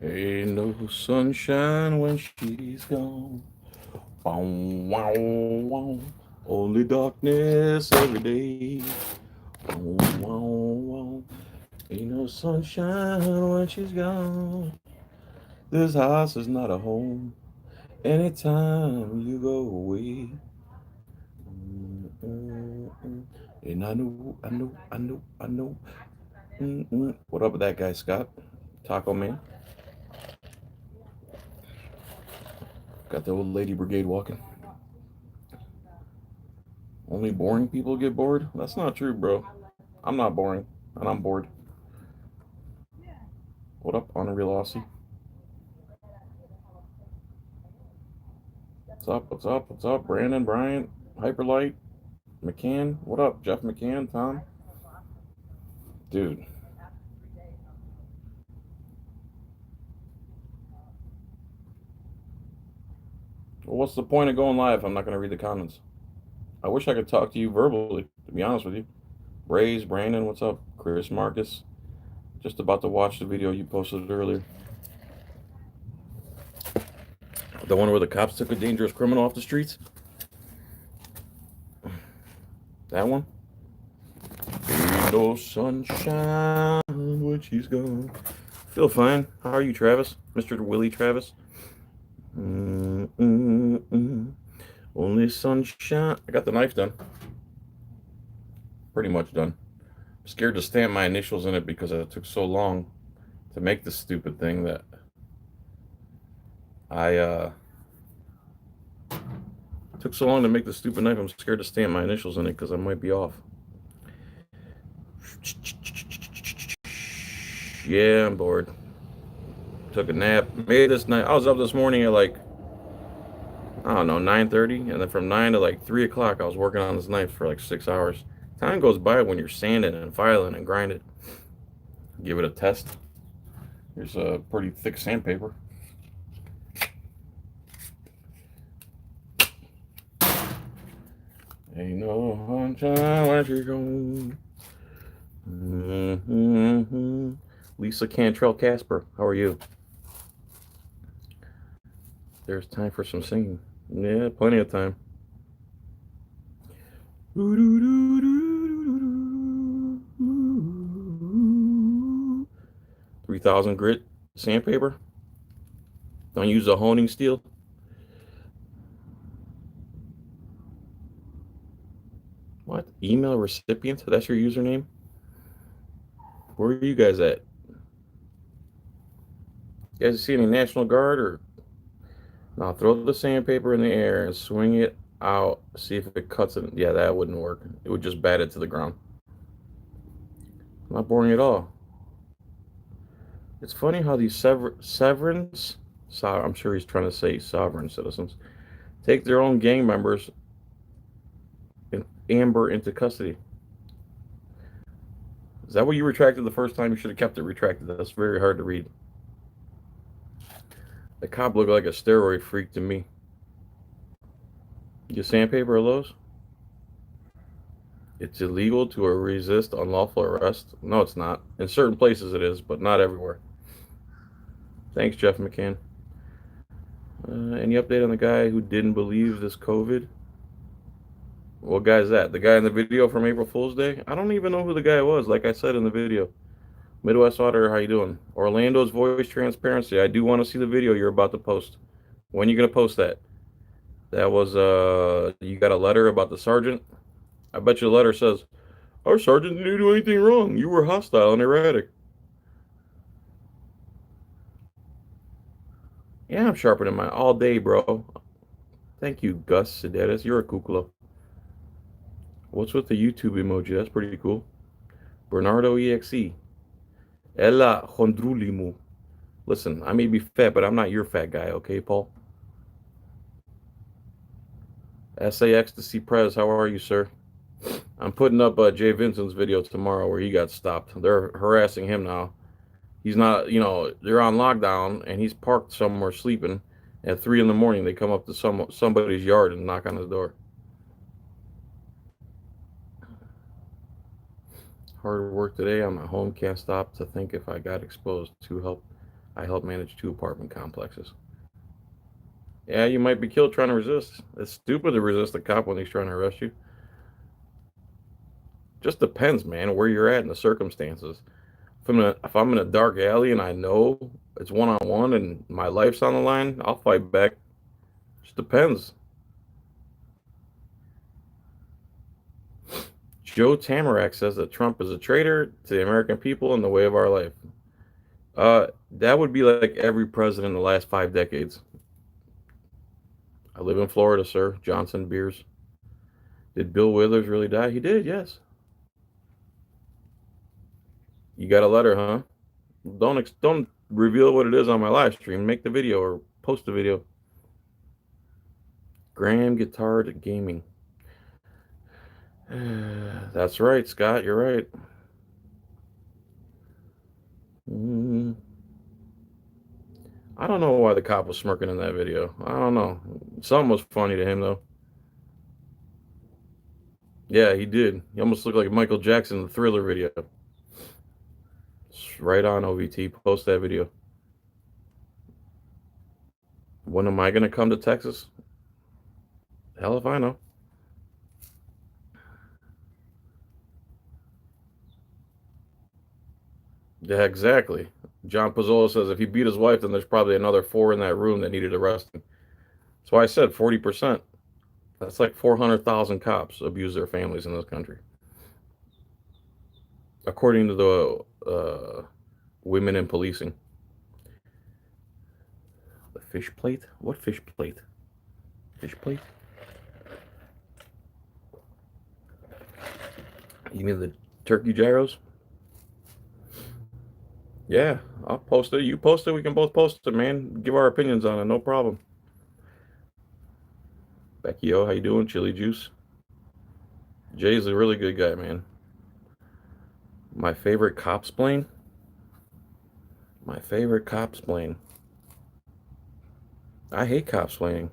Ain't no sunshine when she's gone. Bow, wow, wow. Only darkness every day. Bow, wow, wow. Ain't no sunshine when she's gone. This house is not a home. Anytime you go away. Mm. And I know. What up with that guy, Scott? Taco Man. Got the old lady brigade walking. Only boring people get bored? That's not true, bro. I'm not boring, and I'm bored. What up, Unreal Aussie? What's up? What's up? What's up? Brandon, Bryant, Hyperlight, McCann. What up, Jeff McCann, Tom? Dude. Well, what's the point of going live if I'm not going to read the comments? I wish I could talk to you verbally, to be honest with you. Braze, Brandon, what's up? Chris, Marcus. Just about to watch the video you posted earlier. The one where the cops took a dangerous criminal off the streets? That one? Ain't no sunshine when she's gone. Feel fine. How are you, Travis? Mr. Willie Travis? Only sunshine. I got the knife done. Pretty much done. I'm scared to stamp my initials in it because it took so long to make this stupid thing that I took so long to make the stupid knife. I'm scared to stamp my initials in it because I might be off. Yeah, I'm bored. Took a nap. Made this night. I was up this morning at like, I don't know, 9:30, and then from 9 to like 3 o'clock, I was working on this knife for like 6 hours. Time goes by when you're sanding and filing and grinding. Give it a test. Here's a pretty thick sandpaper. Ain't no sunshine when you're gone. Lisa Cantrell Casper, how are you? There's time for some singing. Yeah, plenty of time. 3000 grit sandpaper. Don't use a honing steel. What? Email recipient? That's your username? Where are you guys at? You guys see any National Guard or? Now throw the sandpaper in the air and swing it out. See if it cuts it. Yeah, that wouldn't work. It would just bat it to the ground. Not boring at all. It's funny how these severance, I'm sure he's trying to say sovereign citizens, take their own gang members and amber into custody. Is that what you retracted the first time? You should have kept it retracted. That's very hard to read. The cop looked like a steroid freak to me. You sandpaper Lowe's? It's illegal to resist unlawful arrest. No, it's not. In certain places it is, but not everywhere. Thanks, Jeff McCann. Any update on the guy who didn't believe this COVID? What guy is that? The guy in the video from April Fool's Day? I don't even know who the guy was, like I said in the video. Midwest Auditor, how you doing? Orlando's Voice Transparency. I do want to see the video you're about to post. When are you going to post that? That was, you got a letter about the sergeant? I bet you the letter says, our sergeant didn't do anything wrong. You were hostile and erratic. Yeah, I'm sharpening mine all day, bro. Thank you, Gus Sedatus. You're a kukla. What's with the YouTube emoji? That's pretty cool. Bernardo EXE. Ella Hondrulimu. Listen, I may be fat, but I'm not your fat guy, okay, Paul? SA Ecstasy Prez, how are you, sir? I'm putting up Jay Vincent's video tomorrow where he got stopped. They're harassing him now. He's not, they're on lockdown, and he's parked somewhere sleeping. At 3 in the morning, they come up to somebody's yard and knock on his door. Hard work today. I'm at home. Can't stop to think if I got exposed. To help. I help manage 2 apartment complexes. Yeah, you might be killed trying to resist. It's stupid to resist a cop when he's trying to arrest you. Just depends, man, where you're at and the circumstances. If I'm in a dark alley and I know it's one on one and my life's on the line, I'll fight back. Just depends. Joe Tamarack says that Trump is a traitor to the American people and the way of our life. That would be like every president in the last 5 decades. I live in Florida, sir. Johnson beers. Did Bill Withers really die? He did, yes. You got a letter, huh? Don't reveal what it is on my live stream. Make the video or post the video. Graham guitar to gaming. That's right, Scott. You're right. I don't know why the cop was smirking in that video. I don't know. Something was funny to him though. Yeah, he did. He almost looked like Michael Jackson in the Thriller video. Right on, OVT. Post that video. When am I going to come to Texas? Hell if I know. Yeah, exactly. John Pizzola says if he beat his wife, then there's probably another 4 in that room that needed arresting. That's why I said 40%. That's like 400,000 cops abuse their families in this country. According to the women in policing. The fish plate? What fish plate? Fish plate? You mean the turkey gyros? Yeah, I'll post it. You post it. We can both post it, man. Give our opinions on it. No problem. Becky O, how you doing? Chili Juice. Jay's a really good guy, man. My favorite cop's plane? My favorite cop's plane. I hate cops playing.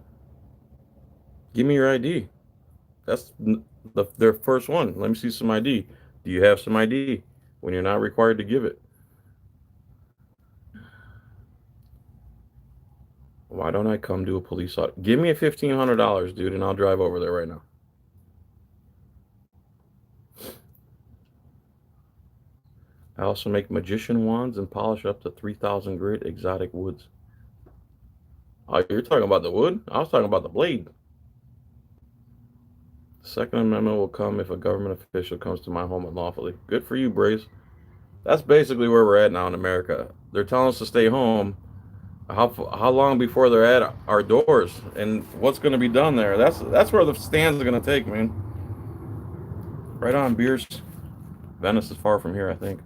Give me your ID. That's their first one. Let me see some ID. Do you have some ID? When you're not required to give it. Why don't I come do a police audit? Give me a $1,500, dude, and I'll drive over there right now. I also make magician wands and polish up to 3,000 grit exotic woods. Oh, you're talking about the wood? I was talking about the blade. The Second Amendment will come if a government official comes to my home unlawfully. Good for you, Braze. That's basically where we're at now in America. They're telling us to stay home. How long before they're at our doors, and what's going to be done there? That's where the stands are going to take, man. Right on, beers. Venice is far from here, I think.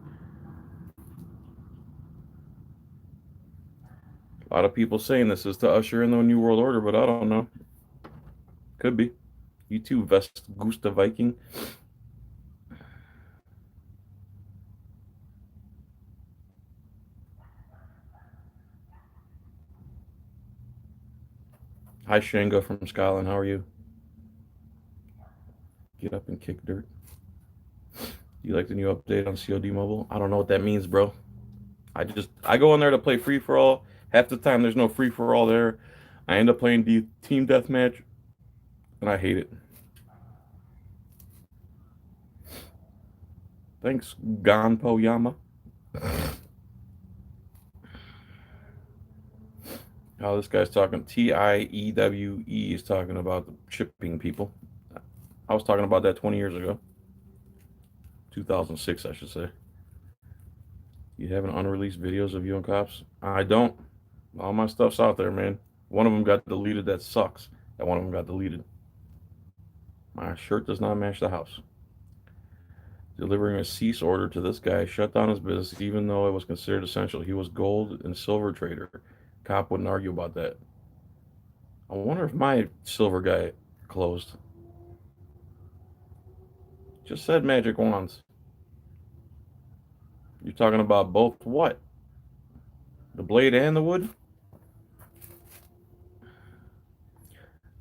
A lot of people saying this is to usher in the New World Order, but I don't know. Could be. You too, Vestgusta Viking. Hi, Shanga from Scotland. How are you? Get up and kick dirt. You like the new update on COD Mobile? I don't know what that means, bro. I go in there to play free for all. Half the time there's no free for all there. I end up playing team deathmatch, and I hate it. Thanks, Ganpo Yama. Oh, this guy's talking. TIEWE is talking about the shipping people. I was talking about that 20 years ago. 2006, I should say. You have an unreleased videos of you and cops? I don't. All my stuff's out there, man. One of them got deleted. That sucks. That one of them got deleted. My shirt does not match the house. Delivering a cease order to this guy shut down his business even though it was considered essential. He was gold and silver trader. Cop wouldn't argue about that. I wonder if my silver guy closed. Just said magic wands. You're talking about both what? The blade and the wood?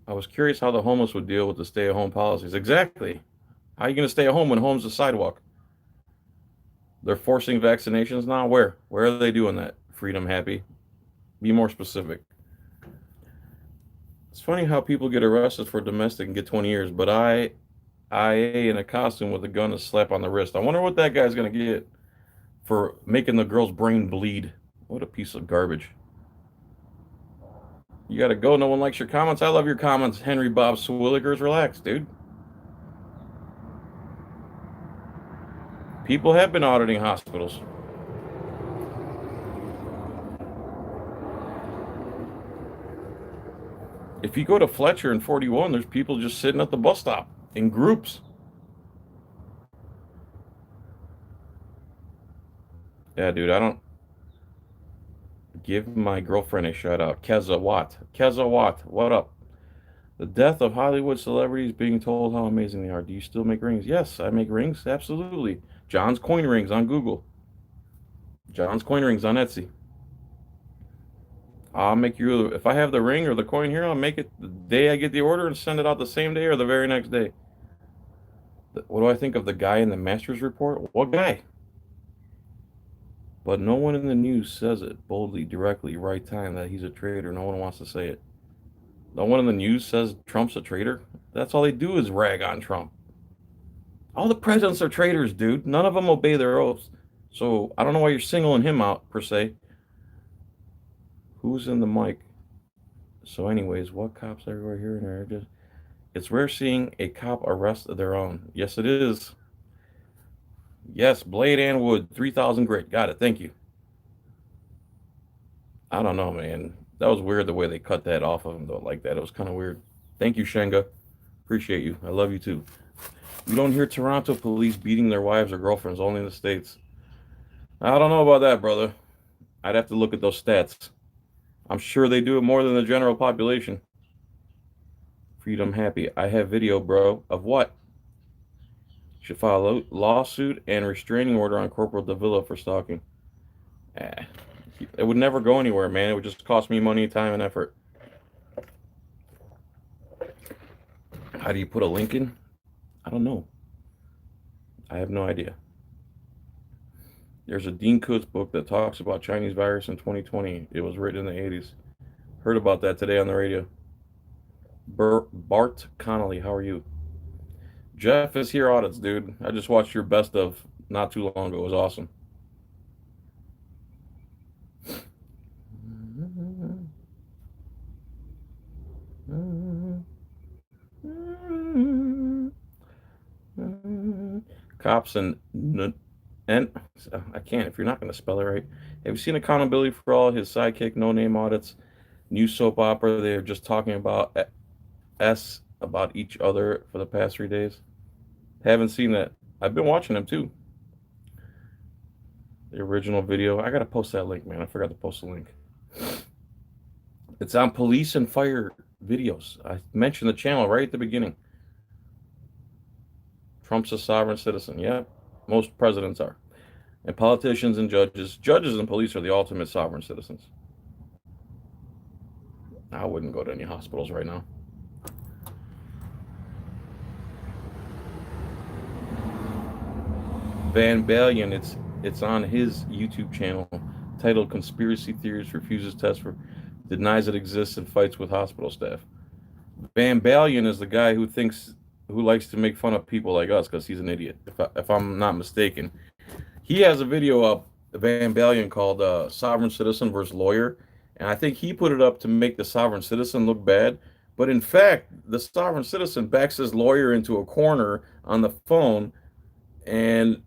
I was curious how the homeless would deal with the stay-at-home policies. Exactly. How are you going to stay at home when home's a sidewalk? They're forcing vaccinations now? Where? Where are they doing that? Freedom Happy. Be more specific. It's funny how people get arrested for domestic and get 20 years, but IA in a costume with a gun and slap on the wrist. I wonder what that guy's gonna get for making the girl's brain bleed. What a piece of garbage. You gotta go. No one likes your comments. I love your comments, Henry Bob Swilligers. Relax, dude. People have been auditing hospitals. If you go to Fletcher in 41, there's people just sitting at the bus stop in groups. Yeah, dude, I don't give my girlfriend a shout out. Keza Watt. Keza Watt, what up? The death of Hollywood celebrities being told how amazing they are. Do you still make rings? Yes, I make rings. Absolutely. John's Coin Rings on Google. John's Coin Rings on Etsy. I'll make you, if I have the ring or the coin here, I'll make it the day I get the order and send it out the same day or the very next day. What do I think of the guy in the Masters report? What guy? But no one in the news says it boldly, directly, right time that he's a traitor. No one wants to say it. No one in the news says Trump's a traitor. That's all they do is rag on Trump. All the presidents are traitors, dude. None of them obey their oaths. So I don't know why you're singling him out, per se. Who's in the mic? So anyways, what cops everywhere here and there? It's rare seeing a cop arrest their own. Yes, it is. Yes, Blade and Wood, 3,000 grit. Got it. Thank you. I don't know, man. That was weird the way they cut that off of him, though, like that. It was kind of weird. Thank you, Shenga. Appreciate you. I love you, too. You don't hear Toronto police beating their wives or girlfriends, only in the States. I don't know about that, brother. I'd have to look at those stats. I'm sure they do it more than the general population. Freedom Happy. I have video, bro. Of what? Should file a lawsuit and restraining order on Corporal Davila for stalking. It would never go anywhere, man. It would just cost me money, time, and effort. How do you put a link in? I don't know. I have no idea. There's a Dean Koontz book that talks about Chinese virus in 2020. It was written in the 80s. Heard about that today on the radio. Bart Connolly, how are you? Jeff is here audits, dude. I just watched your best of not too long ago. It was awesome. Cops and I can't if you're not going to spell it right. Have you seen Accountability for All? His sidekick, No Name Audits, new soap opera. They're just talking about about each other for the past 3 days. Haven't seen that. I've been watching them too. The original video. I gotta post that link, man. I forgot to post the link. It's on police and fire videos. I mentioned the channel right at the beginning. Trump's a sovereign citizen. Yeah, most presidents are. And politicians and judges. Judges and police are the ultimate sovereign citizens. I wouldn't go to any hospitals right now. Van Balian, it's on his YouTube channel titled Conspiracy Theories, refuses test for, denies it exists, and fights with hospital staff. Van Balian is the guy who likes to make fun of people like us because he's an idiot, if I'm not mistaken. He has a video up, Van Balian, called Sovereign Citizen versus Lawyer, and I think he put it up to make the sovereign citizen look bad, but in fact, the sovereign citizen backs his lawyer into a corner on the phone and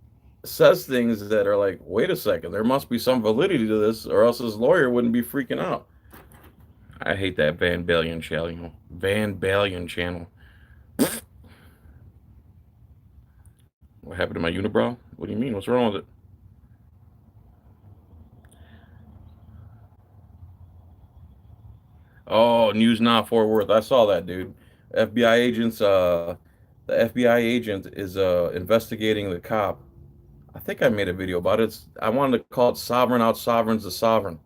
says things that are like, wait a second, there must be some validity to this, or else his lawyer wouldn't be freaking out. I hate that Van Balian channel. Van Balian channel. What happened to my unibrow? What do you mean? What's wrong with it? Oh, News Not Fort Worth. I saw that, dude. FBI agents, the FBI agent is investigating the cop. I think I made a video about it. I wanted to call it Sovereign Out Sovereigns the Sovereign.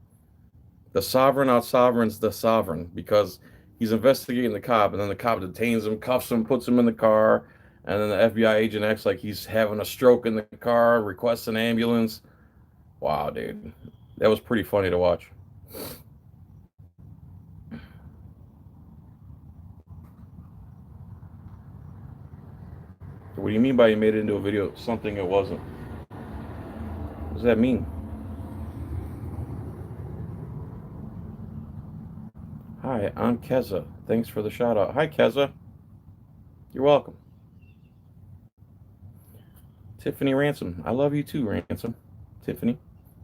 The Sovereign Out Sovereigns the Sovereign, because he's investigating the cop, and then the cop detains him, cuffs him, puts him in the car, and then the FBI agent acts like he's having a stroke in the car, requests an ambulance. Wow, dude. That was pretty funny to watch. What do you mean by you made it into a video something it wasn't? What does that mean? Hi, I'm Keza. Thanks for the shout out. Hi, Keza. You're welcome. Tiffany Ransom. I love you too, Ransom. Tiffany,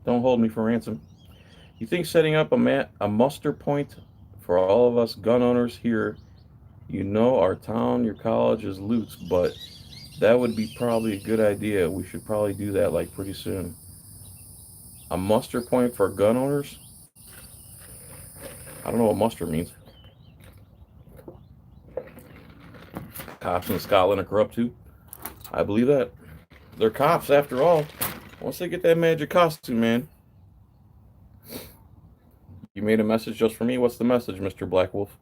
don't hold me for ransom. You think setting up a muster point for all of us gun owners here, you know our town, your college is Lutz, but that would be probably a good idea. We should probably do that like pretty soon. A muster point for gun owners? I don't know what muster means. Cops in Scotland are corrupt too. I believe that. They're cops after all. Once they get that magic costume, man. You made a message just for me? What's the message, Mr. Black Wolf?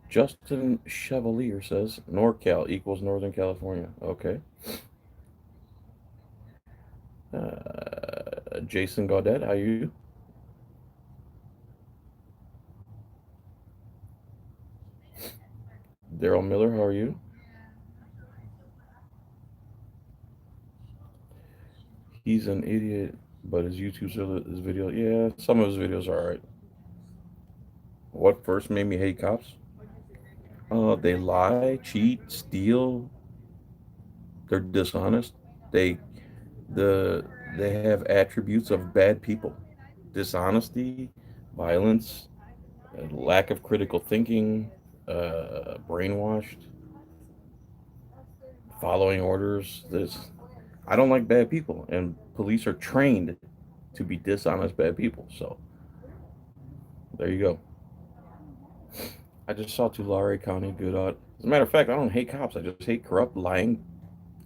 Justin Chevalier says NorCal equals Northern California. Okay. Jason Gaudet, how are you? Daryl Miller, how are you? He's an idiot, but his his video, yeah, some of his videos are alright. What first made me hate cops? They lie, cheat, steal. They're dishonest. They the they have attributes of bad people: dishonesty, violence, lack of critical thinking, brainwashed, following orders. I don't like bad people, and police are trained to be dishonest bad people. So there you go. I just saw Tulare County good on. As a matter of fact, I don't hate cops. I just hate corrupt, lying,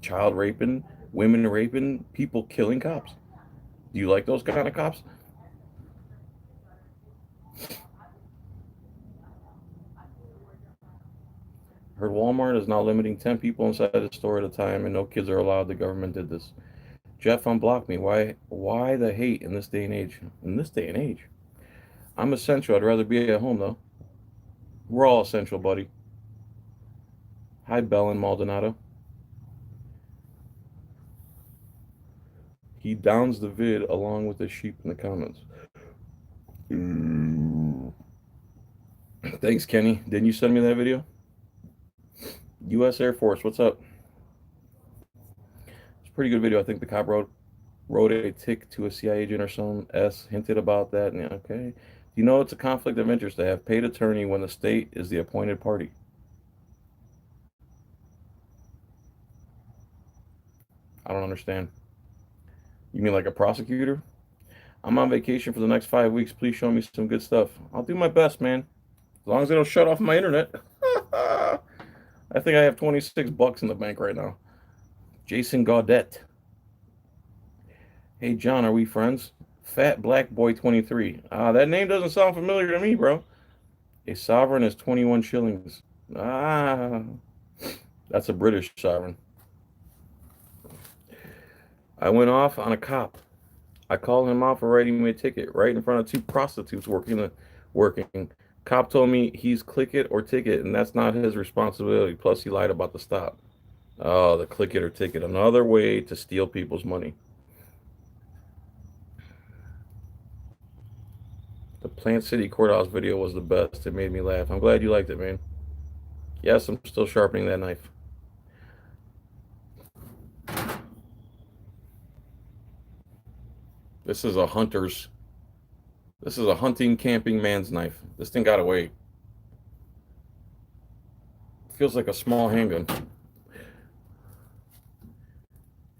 child raping, women raping, people killing cops. Do you like those kind of cops? Heard Walmart is now limiting 10 people inside the store at a time and no kids are allowed. The government did this. Jeff unblocked me. Why the hate in this day and age? In this day and age. I'm essential. I'd rather be at home though. We're all essential, buddy. Hi, Belen Maldonado. He downs the vid along with the sheep in the comments. Thanks, Kenny. Didn't you send me that video? U.S. Air Force, what's up? It's a pretty good video. I think the cop wrote a tick to a CIA agent or some hinted about that. And, okay. You know it's a conflict of interest to have paid attorney when the state is the appointed party. I don't understand. You mean like a prosecutor? I'm on vacation for the next 5 weeks. Please show me some good stuff. I'll do my best, man. As long as they don't shut off my internet. I think I have 26 bucks in the bank right now. Jason Gaudet. Hey, John, are we friends? Fat Black Boy 23. That name doesn't sound familiar to me, bro. A sovereign is 21 shillings. That's a British sovereign. I went off on a cop. I called him out for writing me a ticket right in front of two prostitutes working. Cop told me he's click it or ticket, and that's not his responsibility. Plus, he lied about the stop. Oh, the click it or ticket. Another way to steal people's money. The Plant City Courthouse video was the best. It made me laugh. I'm glad you liked it, man. Yes, I'm still sharpening that knife. This is a hunting, camping man's knife. This thing got away. Feels like a small handgun. Have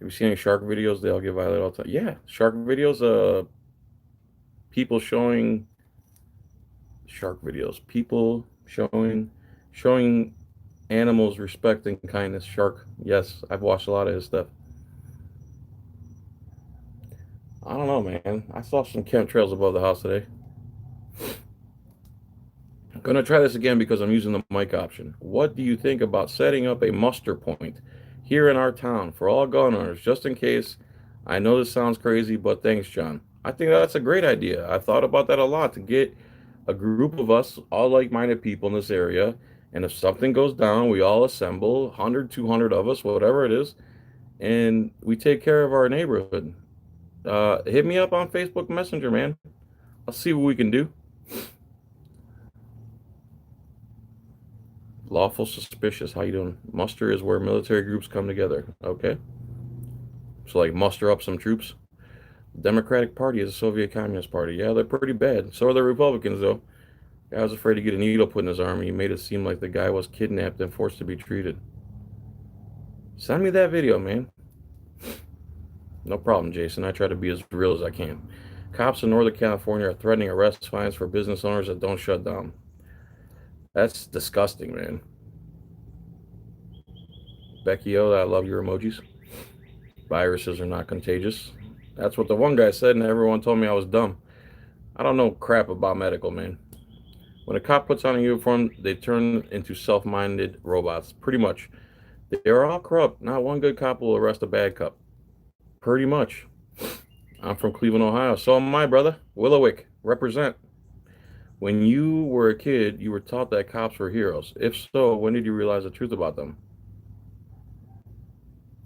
you seen any shark videos? They all get violent all the time. Yeah, shark videos. People showing shark videos. People showing animals respect and kindness. Shark. Yes, I've watched a lot of his stuff. I don't know, man. I saw some chemtrails above the house today. I'm going to try this again because I'm using the mic option. What do you think about setting up a muster point here in our town for all gun owners, just in case I know this sounds crazy, but thanks, John. I think that's a great idea. I thought about that a lot to get a group of us, all like minded people in this area. And if something goes down, we all assemble 100, 200 of us, whatever it is, and we take care of our neighborhood. Hit me up on Facebook Messenger, man. I'll see what we can do. Lawful suspicious. How you doing? Muster is where military groups come together. Okay. So like muster up some troops. Democratic Party is a Soviet Communist Party. Yeah, they're pretty bad. So are the Republicans, though. I was afraid to get a needle put in his arm. He made it seem like the guy was kidnapped and forced to be treated. Send me that video, man. No problem, Jason. I try to be as real as I can. Cops in Northern California are threatening arrest fines for business owners that don't shut down. That's disgusting, man. Becky O, I love your emojis. Viruses are not contagious. That's what the one guy said, and everyone told me I was dumb. I don't know crap about medical, man. When a cop puts on a uniform, they turn into self-minded robots. Pretty much. They are all corrupt. Not one good cop will arrest a bad cop. Pretty much. I'm from Cleveland, Ohio. So am I, brother. Willowick, represent. When you were a kid, you were taught that cops were heroes. If so, when did you realize the truth about them?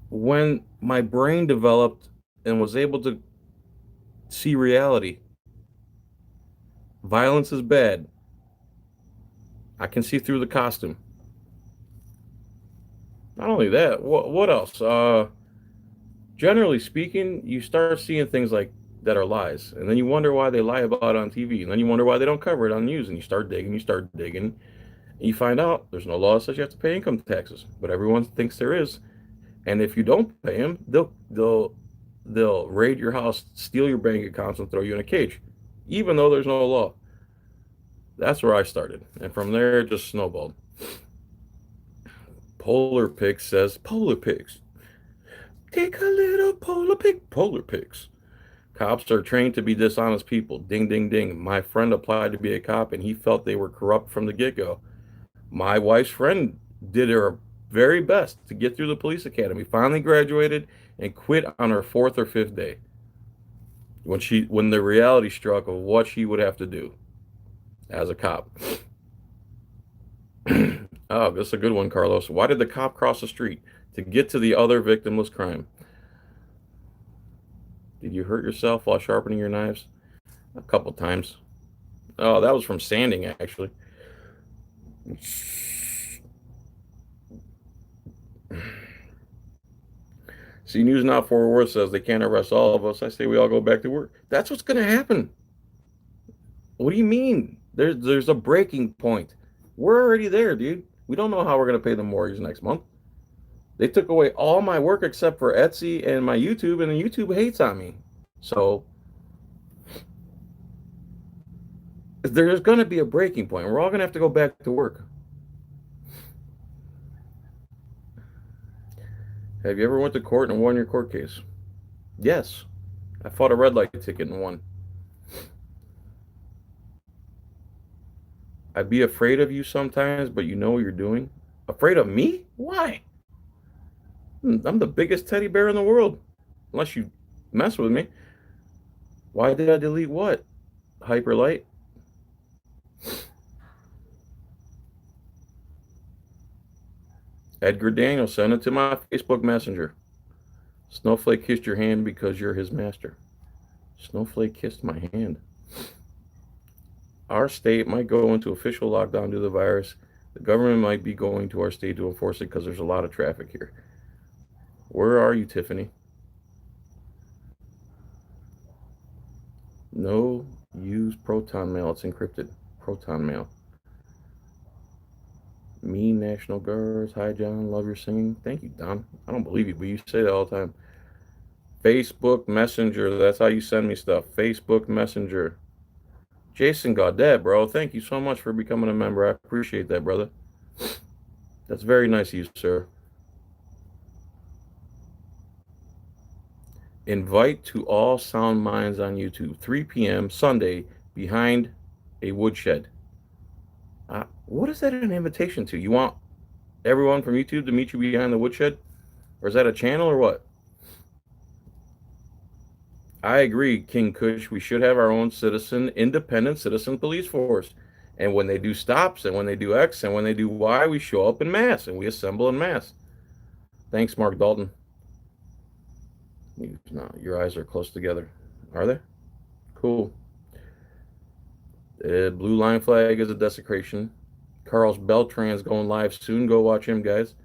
When my brain developed and was able to see reality. Violence is bad. I can see through the costume. Not only that, what else? Generally speaking, you start seeing things like that are lies, and then you wonder why they lie about it on TV, and then you wonder why they don't cover it on news, and you start digging, and you find out there's no law that says you have to pay income taxes, but everyone thinks there is, and if you don't pay them, they'll raid your house, steal your bank accounts, and throw you in a cage, even though there's no law. That's where I started, and from there it just snowballed. Polar Pig says, Polar Pigs. Take a little Polar Pig. Polar Pigs. Cops are trained to be dishonest people. Ding, ding, ding. My friend applied to be a cop, and he felt they were corrupt from the get-go. My wife's friend did her very best to get through the police academy, finally graduated, and quit on her 4th or 5th day when the reality struck of what she would have to do as a cop. Oh, this is a good one, Carlos. Why did the cop cross the street? To get to the other victimless crime. Did you hurt yourself while sharpening your knives? A couple times. Oh, that was from sanding, actually. See, News Not Fort Worth says they can't arrest all of us. I say we all go back to work. That's what's going to happen. What do you mean? There's a breaking point. We're already there, dude. We don't know how we're going to pay the mortgage next month. They took away all my work except for Etsy and my YouTube, and YouTube hates on me. So there's going to be a breaking point. We're all going to have to go back to work. Have you ever went to court and won your court case? Yes. I fought a red light ticket and won. I'd be afraid of you sometimes, but you know what you're doing. Afraid of me? Why? I'm the biggest teddy bear in the world. Unless you mess with me. Why did I delete what? Hyperlight? Edgar Daniel sent it to my Facebook Messenger. Snowflake kissed your hand because you're his master. Snowflake kissed my hand. Our state might go into official lockdown due to the virus. The government might be going to our state to enforce it because there's a lot of traffic here. Where are you, Tiffany? No, use Proton Mail. It's encrypted. Proton Mail. Me, National Guards. Hi, John. Love your singing. Thank you, Don. I don't believe you, but you say that all the time. Facebook Messenger. That's how you send me stuff. Facebook Messenger. Jason Gaudet, bro. Thank you so much for becoming a member. I appreciate that, brother. That's very nice of you, sir. Invite to all sound minds on YouTube. 3 p.m. Sunday behind a woodshed. What is that an invitation to? You want everyone from YouTube to meet you behind the woodshed? Or is that a channel or what? I agree, King Kush. We should have our own independent citizen police force. And when they do stops and when they do X and when they do Y, we show up in mass and we assemble in mass. Thanks, Mark Dalton. No, your eyes are close together. Are they? Cool. Blue line flag is a desecration. Carlos Beltran's going live soon. Go watch him, guys.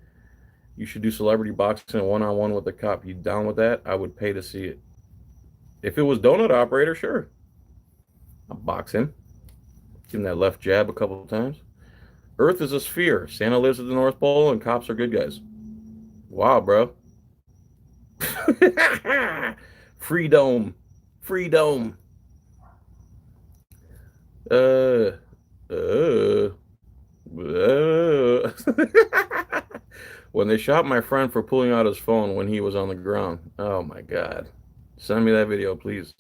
You should do celebrity boxing one-on-one with a cop. You down with that? I would pay to see it. If it was donut operator, sure. I'll box him. Give him that left jab a couple of times. Earth is a sphere. Santa lives at the North Pole and cops are good guys. Wow, bro. Freedom. Freedom. Uh, uh, when they shot my friend for pulling out his phone when he was on the ground. Oh my God. Send me that video, please.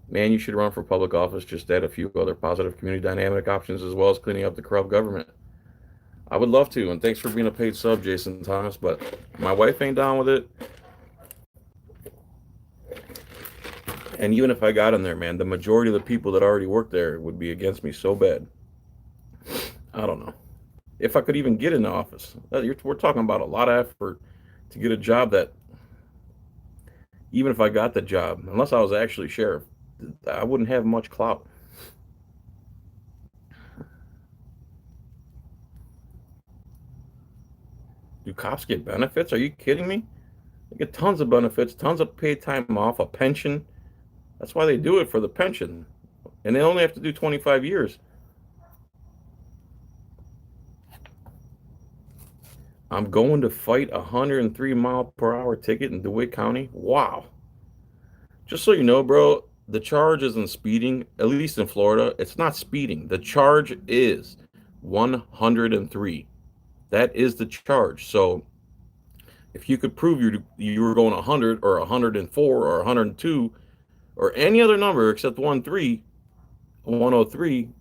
Man, you should run for public office. Just add a few other positive community dynamic options as well as cleaning up the corrupt government. I would love to, and thanks for being a paid sub, Jason Thomas, but my wife ain't down with it. And even if I got in there, man, the majority of the people that already work there would be against me so bad. I don't know. If I could even get in the office. We're talking about a lot of effort to get a job that, even if I got the job, unless I was actually sheriff, I wouldn't have much clout. Do cops get benefits? Are you kidding me? They get tons of benefits, tons of paid time off, a pension. That's why they do it, for the pension. And they only have to do 25 years. I'm going to fight a 103 mile per hour ticket in DeWitt County. Wow. Just so you know, bro, the charge isn't speeding. At least in Florida, it's not speeding. The charge is 103. That is the charge. So if you could prove you were going 100 or 104 or 102 or any other number except 103,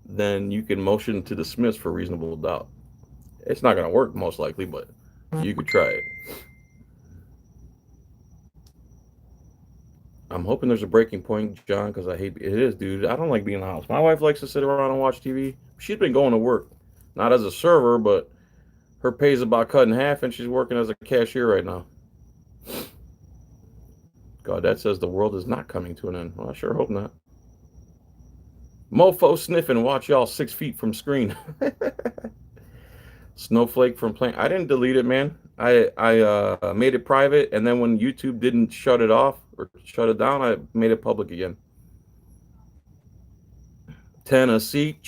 then you can motion to dismiss for reasonable doubt. It's not going to work most likely, but you could try it. I'm hoping there's a breaking point, John, because I hate it. Is, dude. I don't like being in the house. My wife likes to sit around and watch TV. She's been going to work, not as a server, but her pay's about cut in half, and she's working as a cashier right now. God, that says the world is not coming to an end. Well, I sure hope not. Mofo sniffing. Watch y'all 6 feet from screen. Snowflake from playing. I didn't delete it, man. I made it private, and then when YouTube didn't shut it off or shut it down, I made it public again. Tennessee.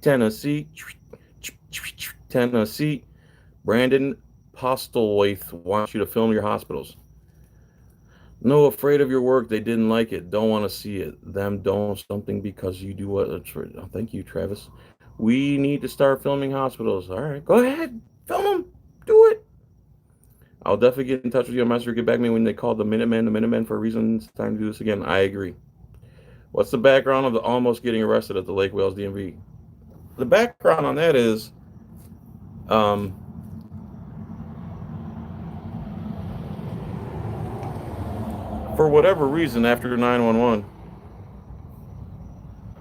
Tennessee. Tennessee. Brandon Postlewaite wants you to film your hospitals. No, afraid of your work. They didn't like it. Don't want to see it. Them don't something because you do what? Oh, thank you, Travis. We need to start filming hospitals. All right, go ahead. Film them. Do it. I'll definitely get in touch with you on Messenger. Get back to me when they call the Minutemen for a reason. It's time to do this again. I agree. What's the background of the almost getting arrested at the Lake Wales DMV? The background on that is, for whatever reason, after 911,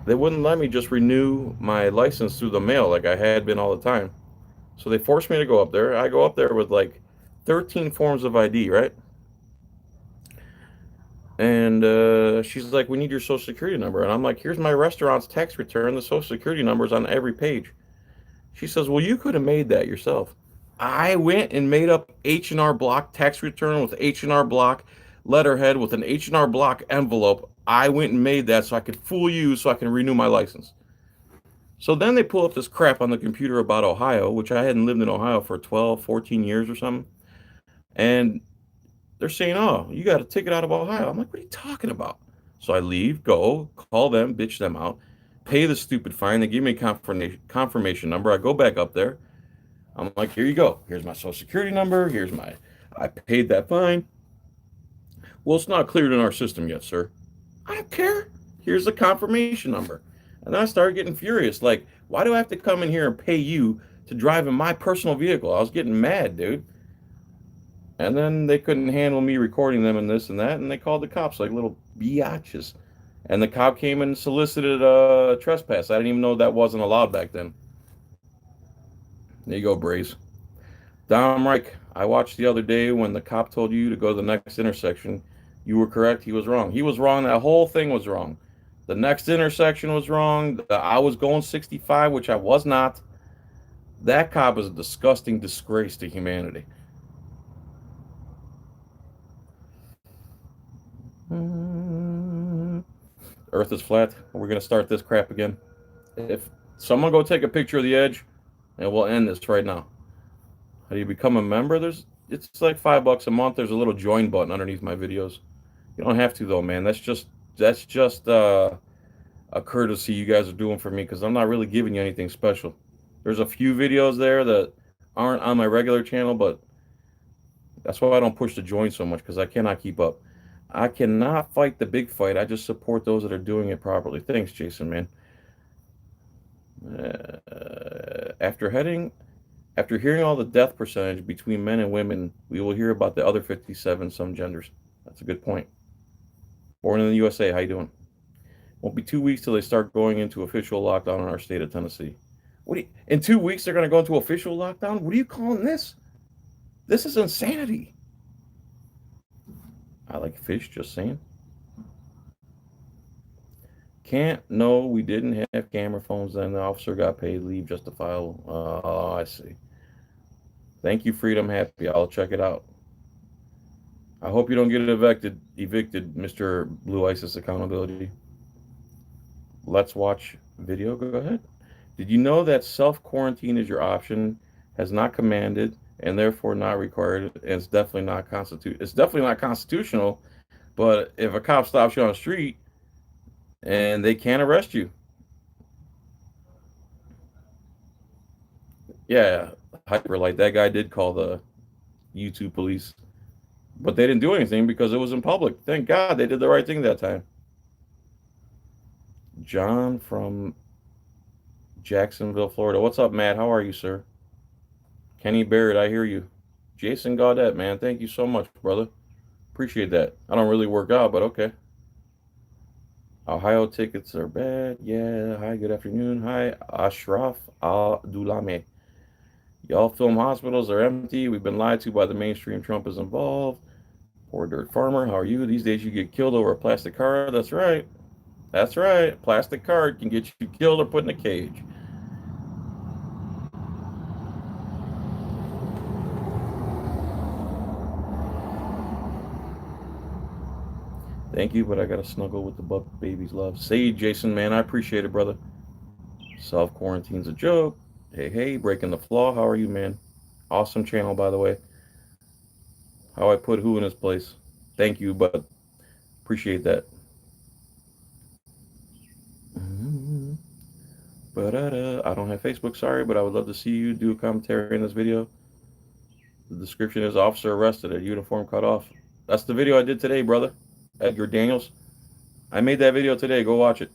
they wouldn't let me just renew my license through the mail like I had been all the time. So they forced me to go up there. I go up there with like 13 forms of ID, right? And she's like, we need your social security number. And I'm like, here's my restaurant's tax return. The social security number is on every page. She says, well, you could have made that yourself. I went and made up H&R Block tax return with H&R Block letterhead with an H&R Block envelope. I went and made that so I could fool you so I can renew my license. So then they pull up this crap on the computer about Ohio, which I hadn't lived in Ohio for 12, 14 years or something. And they're saying, oh, you got a ticket out of Ohio. I'm like, what are you talking about? So I leave, go, call them, bitch them out, pay the stupid fine. They give me a confirmation number. I go back up there. I'm like, here you go. Here's my social security number. I paid that fine. Well, it's not cleared in our system yet, sir. I don't care. Here's the confirmation number. And then I started getting furious. Like, why do I have to come in here and pay you to drive in my personal vehicle? I was getting mad, dude. And then they couldn't handle me recording them and this and that, and they called the cops like little biatches. And the cop came and solicited a trespass. I didn't even know that wasn't allowed back then. There you go, Braze. Dom Reich, I watched the other day when the cop told you to go to the next intersection. You were correct. He was wrong. He was wrong. That whole thing was wrong. The next intersection was wrong. I was going 65, which I was not. That cop is a disgusting disgrace to humanity. Earth is flat. We're going to start this crap again. If someone go take a picture of the edge, and we'll end this right now. How do you become a member? It's like $5 a month. There's a little join button underneath my videos. You don't have to though, man. That's just a courtesy you guys are doing for me because I'm not really giving you anything special. There's a few videos there that aren't on my regular channel, but that's why I don't push the join so much because I cannot keep up. I cannot fight the big fight. I just support those that are doing it properly. Thanks, Jason, man. After hearing all the death percentage between men and women, we will hear about the other 57 some genders. That's a good point. Born in the USA, how you doing? Won't be 2 weeks till they start going into official lockdown in our state of Tennessee. In 2 weeks they're going to go into official lockdown? What are you calling this? This is insanity. I like fish, just saying. No, we didn't have camera phones then. The officer got paid leave justifiable. Oh, I see. Thank you, Freedom Happy. I'll check it out. I hope you don't get evicted, Mr. Blue ISIS Accountability. Let's watch video. Go ahead. Did you know that self-quarantine is your option, has not commanded, and therefore not required, and it's definitely not constitutional, but if a cop stops you on the street, and they can't arrest you. Yeah, hyper, like that guy did call the YouTube police, but they didn't do anything because it was in public. Thank God they did the right thing that time. John from Jacksonville, Florida. What's up, Matt? How are you, sir? Kenny Barrett, I hear you. Jason Gaudette, man, thank you so much, brother. Appreciate that. I don't really work out, but okay. Ohio tickets are bad. Yeah. Hi, good afternoon. Hi, Ashraf Al-Dulame. Y'all film hospitals are empty. We've been lied to by the mainstream. Trump is involved. Poor dirt farmer. How are you? These days you get killed over a plastic card. That's right. That's right. Plastic card can get you killed or put in a cage. Thank you, but I gotta snuggle with the buck babies love. Say, Jason, man, I appreciate it, brother. Self-quarantine's a joke. Hey, breaking the flaw. How are you, man? Awesome channel, by the way. How I put who in his place. Thank you, but appreciate that. I don't have Facebook, sorry, but I would love to see you do a commentary in this video. The description is officer arrested, a uniform cut off. That's the video I did today, brother. Edgar Daniels. I made that video today. Go watch it.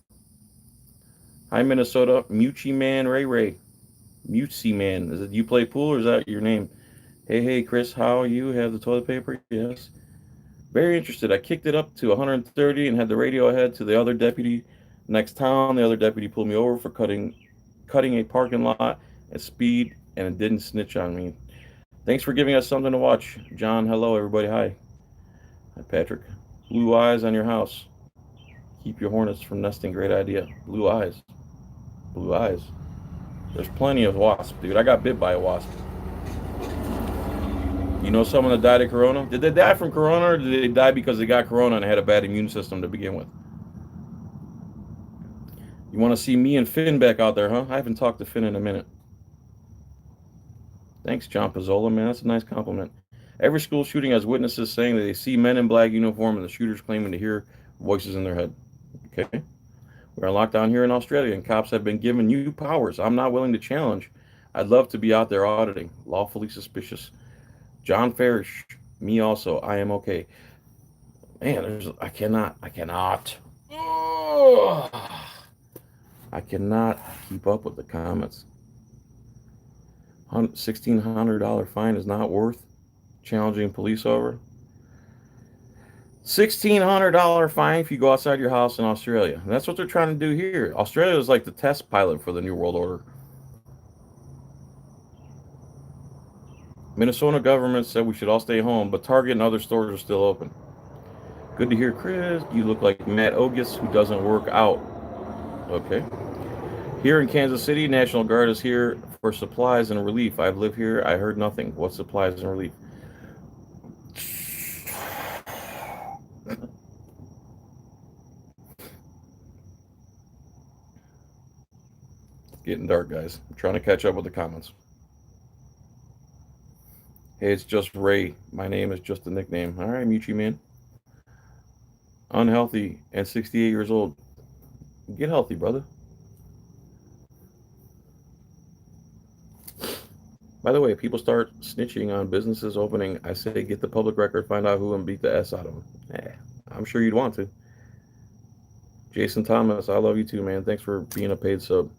Hi, Minnesota. Mucci Man Ray. Mucci Man. Is it you play pool or is that your name? Hey, Chris, how are you? Have the toilet paper? Yes. Very interested. I kicked it up to 130 and had the radio ahead to the other deputy next town. The other deputy pulled me over for cutting a parking lot at speed, and it didn't snitch on me. Thanks for giving us something to watch. John, hello, everybody. Hi. Hi, Patrick. Blue eyes on your house. Keep your hornets from nesting. Great idea. Blue eyes. Blue eyes. There's plenty of wasps, dude. I got bit by a wasp. You know someone that died of corona? Did they die from corona or did they die because they got corona and had a bad immune system to begin with? You want to see me and Finn back out there, huh? I haven't talked to Finn in a minute. Thanks, John Pizzola, man. That's a nice compliment. Every school shooting has witnesses saying that they see men in black uniform and the shooters claiming to hear voices in their head. Okay. We're on lockdown here in Australia and cops have been given new powers I'm not willing to challenge. I'd love to be out there auditing. Lawfully suspicious. John Farish, me also. I am okay. Man, I cannot. Oh, I cannot keep up with the comments. $1,600 fine is not worth challenging police over. $1,600 fine if you go outside your house in Australia. And that's what they're trying to do here. Australia is like the test pilot for the New World Order. Minnesota government said we should all stay home, but Target and other stores are still open. Good to hear, Chris. You look like Matt Ogus, who doesn't work out. Okay. Here in Kansas City, National Guard is here for supplies and relief. I've lived here. I heard nothing. What supplies and relief? It's getting dark, guys. I'm trying to catch up with the comments. Hey, it's just Ray. My name is just a nickname. All right, Muchi man. Unhealthy and 68 years old. Get healthy, brother. By the way, if people start snitching on businesses opening, I say get the public record, find out who and beat the S out of them. I'm sure you'd want to. Jason Thomas, I love you too, man. Thanks for being a paid sub.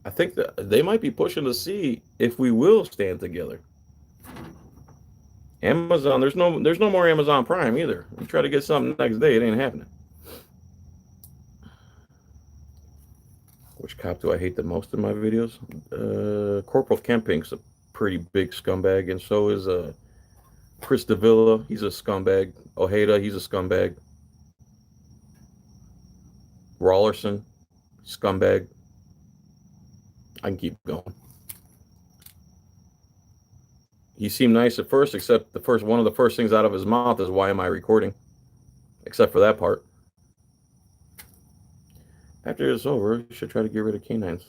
I think that they might be pushing to see if we will stand together. Amazon, there's no more Amazon Prime either. You try to get something next day, it ain't happening. Which cop do I hate the most in my videos? Corporal Kemping's a pretty big scumbag, and so is Chris Davila. He's a scumbag. Ojeda, he's a scumbag. Rawlerson, scumbag. I can keep going. He seemed nice at first, except one of the first things out of his mouth is, "Why am I recording?" Except for that part. After it's over, you should try to get rid of canines.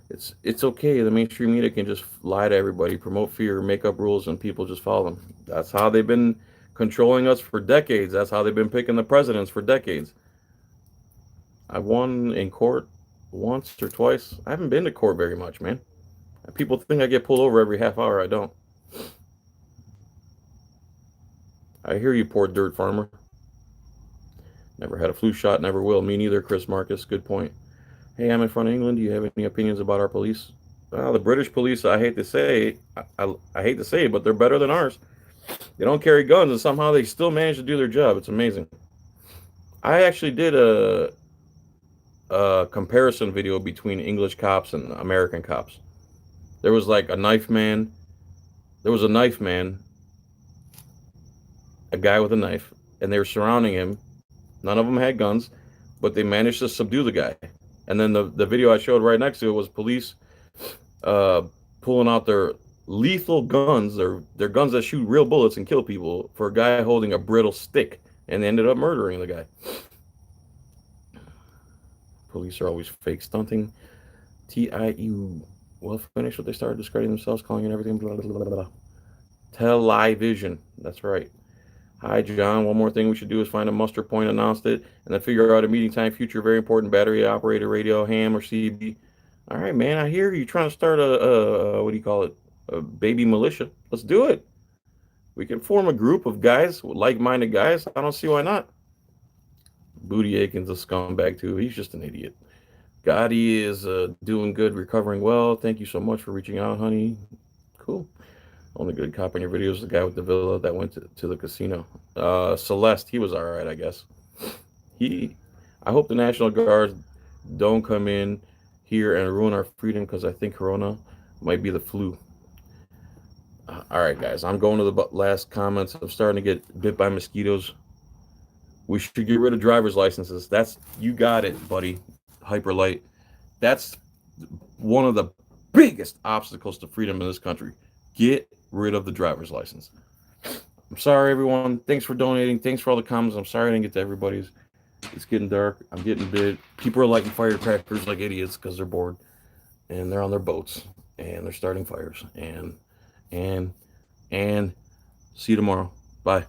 It's okay. The mainstream media can just lie to everybody, promote fear, make up rules, and people just follow them. That's how they've been controlling us for decades. That's how they've been picking the presidents for decades. I won in court once or twice. I haven't been to court very much, man. People think I get pulled over every half hour. I don't. I hear you, poor dirt farmer. Never had a flu shot, never will. Me neither, Chris Marcus. Good point. Hey, I'm in front of England. Do you have any opinions about our police? Well, the British police, I hate to say, I hate to say it, but they're better than ours. They don't carry guns, and somehow they still manage to do their job. It's amazing. I actually did a comparison video between English cops and American cops. There was like a knife man. There was a knife man, a guy with a knife, and they were surrounding him. None of them had guns, but they managed to subdue the guy. And then the video I showed right next to it was police pulling out their lethal guns, their guns that shoot real bullets and kill people, for a guy holding a brittle stick, and they ended up murdering the guy. Police are always fake stunting. TIU. Well, finished what they started discrediting themselves, calling it everything. Blah, blah, blah, blah. Television. That's right. Hi, John. One more thing we should do is find a muster point, announced it, and then figure out a meeting time, future, very important, battery operated radio, ham or CB. All right, man. I hear you trying to start what do you call it? A baby militia. Let's do it. We can form a group of guys, like-minded guys. I don't see why not. Booty Aiken's a scumbag too. He's just an idiot. Gotti is doing good, recovering well. Thank you so much for reaching out, honey. Cool. Only good cop in your videos is the guy with the villa that went to the casino. Celeste, he was all right, I guess. I hope the National Guard don't come in here and ruin our freedom, because I think Corona might be the flu. All right, guys, I'm going to the last comments. I'm starting to get bit by mosquitoes. We should get rid of driver's licenses. You got it, buddy. Hyperlight. That's one of the biggest obstacles to freedom in this country. Get rid of the driver's license. I'm sorry, everyone. Thanks for donating. Thanks for all the comments. I'm sorry I didn't get to everybody's. It's getting dark. I'm getting bit. People are lighting firecrackers like idiots because they're bored, and they're on their boats, and they're starting fires. And see you tomorrow. Bye.